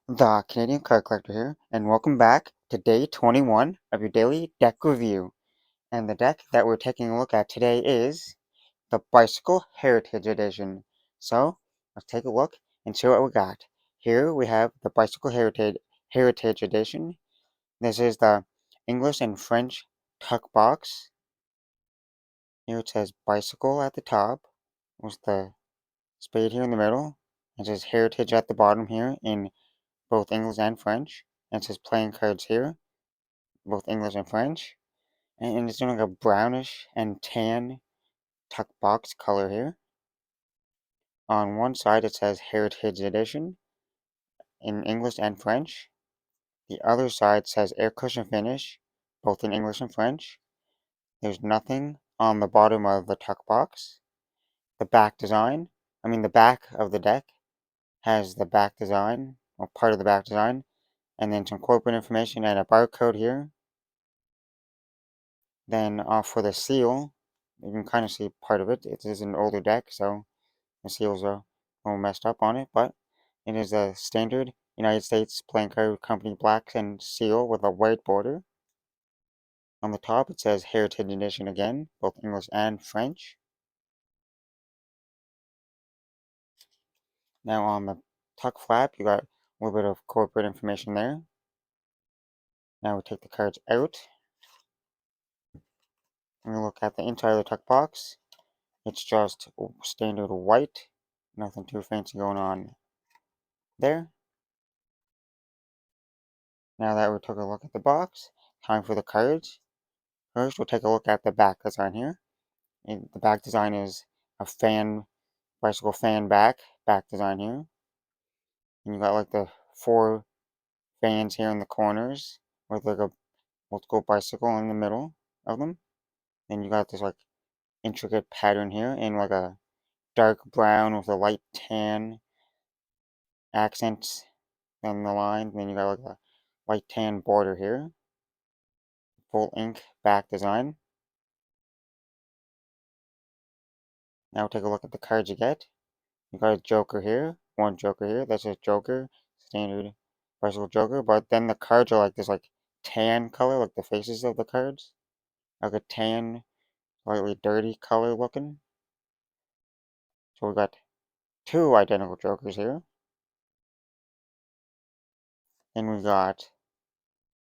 The Canadian Card Collector here, and welcome back to day 21 of your daily deck review. And the deck that we're taking a look at today is the Bicycle Heritage Edition. So, let's take a look and see what we got. Here we have the Bicycle Heritage Edition. This is the English and French tuck box. Here it says Bicycle at the top, with the spade here in the middle. It says Heritage at the bottom here in both English and French. And it says playing cards here, both English and French. And it's in like a brownish and tan tuck box color here. On one side it says Heritage Edition in English and French. The other side says Air Cushion Finish, both in English and French. There's nothing on the bottom of the tuck box. The back the back of the deck has the back design, or part of the back design, and then some corporate information and a barcode here. Then for the seal, you can kind of see part of it. It is an older deck, so the seals are all messed up on it, but it is a standard United States Playing Card Company black and seal with a white border. On the top it says Heritage Edition again, both English and French. Now on the tuck flap you got a little bit of corporate information there. Now we take the cards out. And we look at the inside of the tuck box. It's just standard white, nothing too fancy going on there. Now that we took a look at the box, time for the cards. First, we'll take a look at the back design here. And the back design is a bicycle fan back design here. And you got like the 4 fans here in the corners with like a multiple bicycle in the middle of them. Then you got this like intricate pattern here in like a dark brown with a light tan accents on the line. Then you got like a light tan border here. Full ink back design. Now take a look at the cards you get. You got a Joker here, one Joker here. That's a Joker, standard bicycle Joker. But then the cards are like this, like tan color, like the faces of the cards, like a tan, slightly dirty color looking. So we got 2 identical Jokers here. Then we got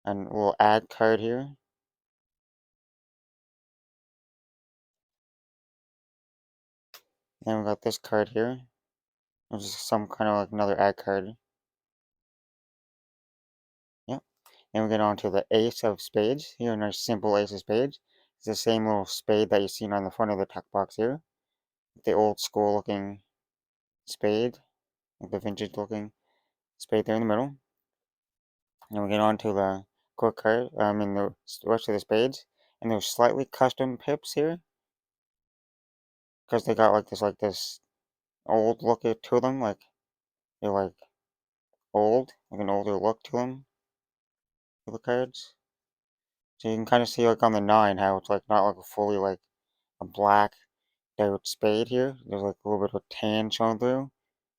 a little ad card here. Then we got this card here, which is some kind of like another ad card. Yep. Then we get on to the Ace of Spades. Here in our simple Ace of Spades. It's the same little spade that you've seen on the front of the tuck box here. The old school looking spade, like the vintage looking spade there in the middle. And we get on to the quick card, the rest of the spades. And there's slightly custom pips here. Because they got like this old look to them, like they're like old, like an older look to them, to the cards. So you can kind of see like on the 9 how it's like not like a fully like a black out spade here. There's like a little bit of tan showing through.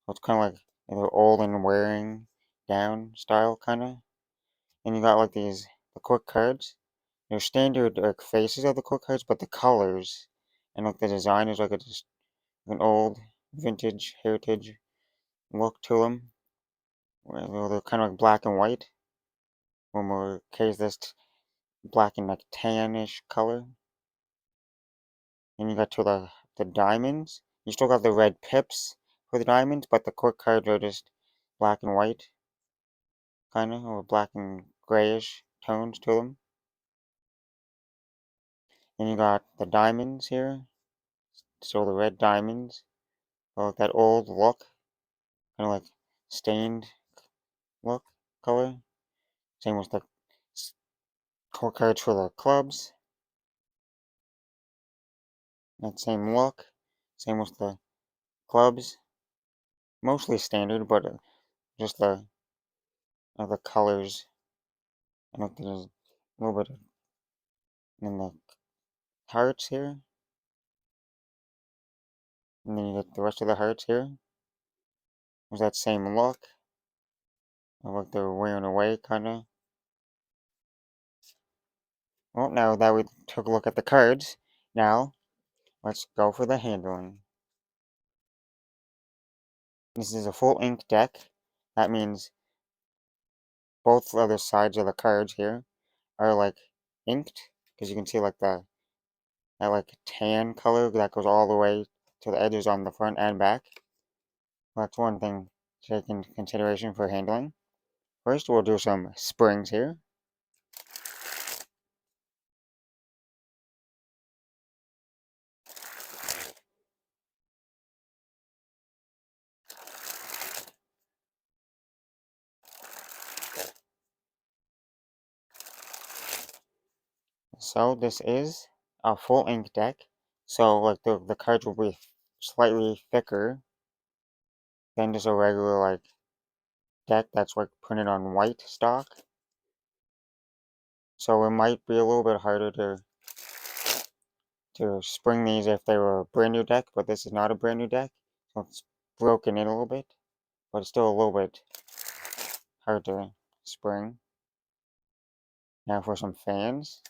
So it's kind of like old and wearing down style kind of. And you got like the quick cards. They're standard like faces of the quick cards, but the colors and like the design is like just an old vintage heritage look to them. Where they're kind of like black and white. When we're case this black and like tannish color. And you got to the diamonds. You still got the red pips for the diamonds, but the quick cards are just black and white, kind of, or black and grayish tones to them. And you got the diamonds here, still the red diamonds, or like that old look, kind of like stained look color. Same with the core cards for the clubs. That same look. Same with the clubs. Mostly standard, but just the colors and like there's a little bit of in the hearts here. And then you get the rest of the hearts here. There's that same look. like they're wearing away, kinda. Well, now that we took a look at the cards, now let's go for the handling. This is a full ink deck. That means both other sides of the cards here are like inked, because you can see like that like tan color that goes all the way to the edges on the front and back. That's one thing to take into consideration for handling. First, we'll do some springs here. So this is a full ink deck. So like the cards will be slightly thicker than just a regular like deck that's like printed on white stock. So it might be a little bit harder to spring these if they were a brand new deck, but this is not a brand new deck. So it's broken in a little bit, but it's still a little bit hard to spring. Now for some fans.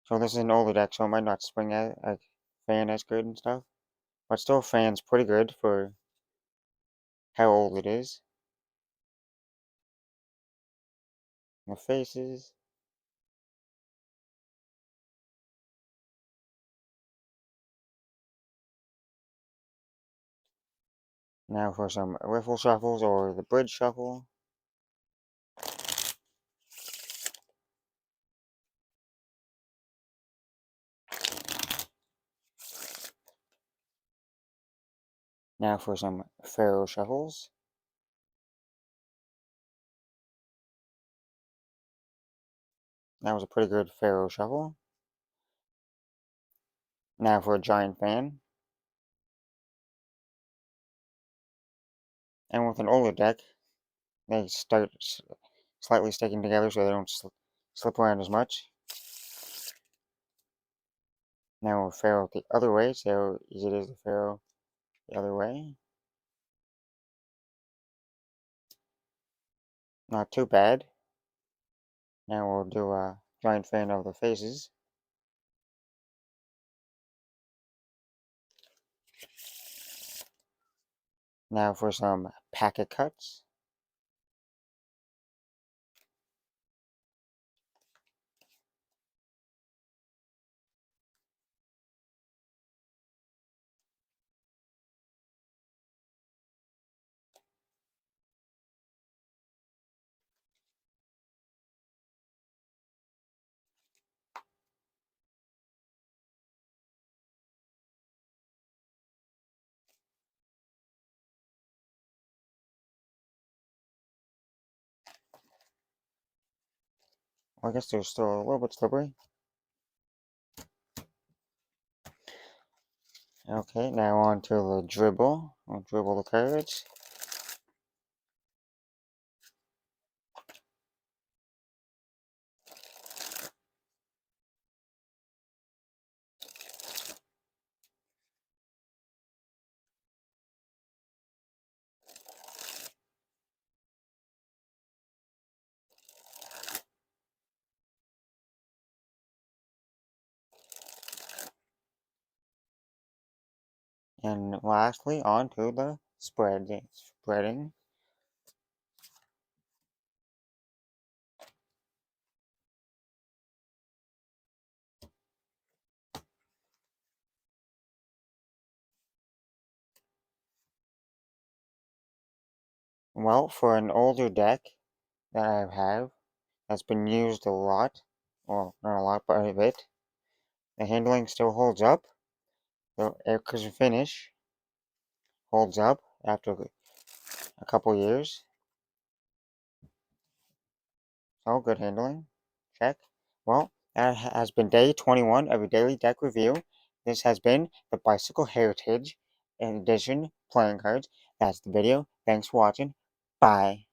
So this is an older deck, so it might not spring a fan as good and stuff. But still fan's pretty good for how old it is. The faces. Now for some riffle shuffles or the bridge shuffle. Now for some pharaoh shuffles. That was a pretty good pharaoh shuffle. Now for a giant fan. And with an older deck, they start slightly sticking together so they don't slip around as much. Now we'll pharaoh the other way, so easy it is to pharaoh the other way. Not too bad. Now we'll do a giant fan of the faces. Now for some packet cuts. Well, I guess they're still a little bit slippery. Okay, now on to the dribble. I'll dribble the cards. And lastly, on to the spreading. Well, for an older deck that I have that's been used a lot, well, not a lot, but a bit, the handling still holds up. The air cushion finish holds up after a couple years. So good handling. Check. Well, that has been day 21 of your daily deck review. This has been the Bicycle Heritage Edition playing cards. That's the video. Thanks for watching. Bye.